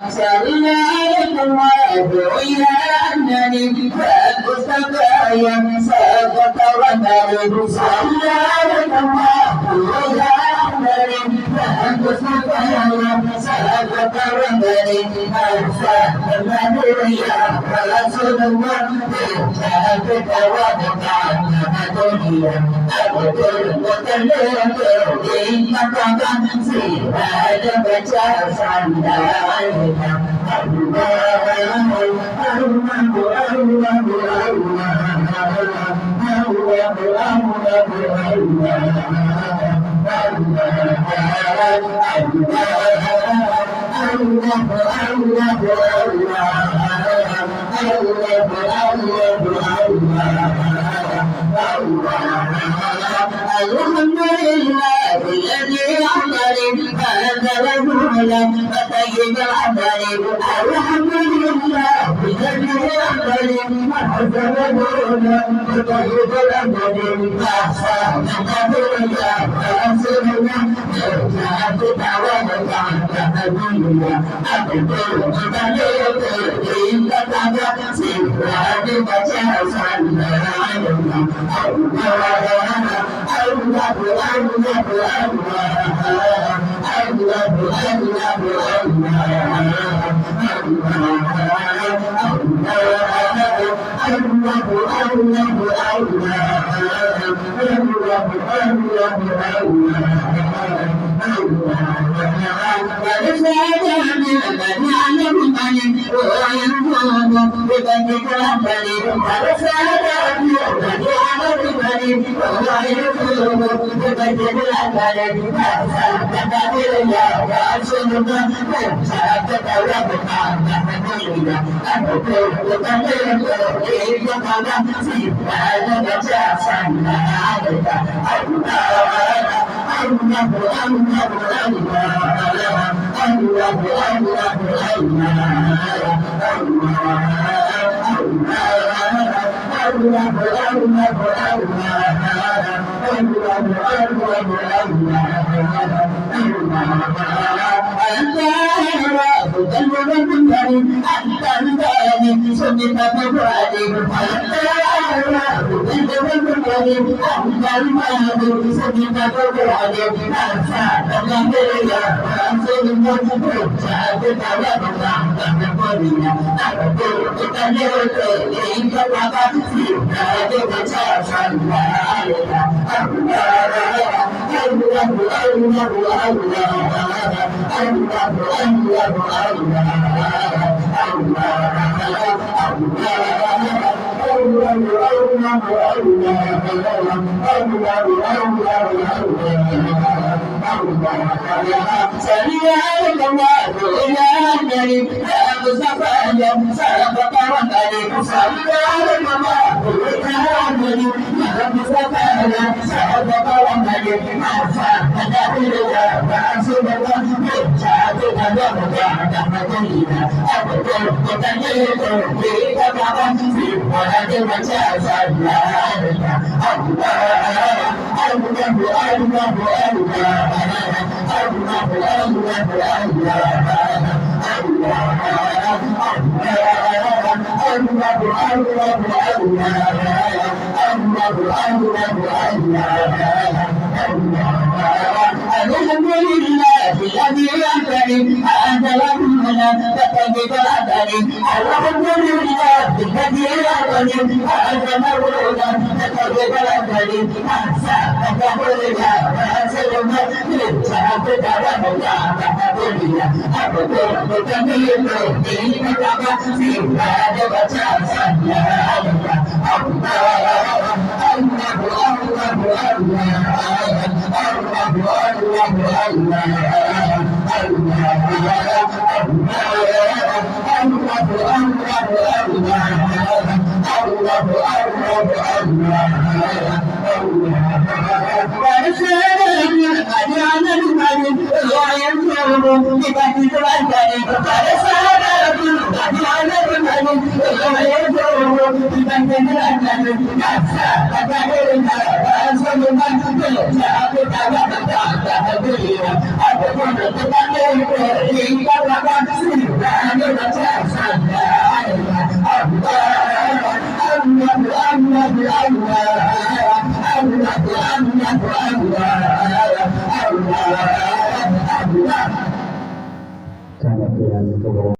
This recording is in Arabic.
صلى عليكم وأدعي أنني فالمصطفى سقط ومرد صلى عليكم وأدعي أنني فالمصطفى سقط ومرد أرسل يا رسول الله جاءتك وبقى الدنيا أبد المتلف إنك تنسي هذا بجاسا الحمد لله الذي عمل هذا رسولا فطيب العمل الحمد لله الذي عمل هذا رسولا فطيب العمل أحسن قبولنا رسولنا جاءت دعوتك عن الدنيا أبد المتلف إنك تنسي هذه بجاسا الله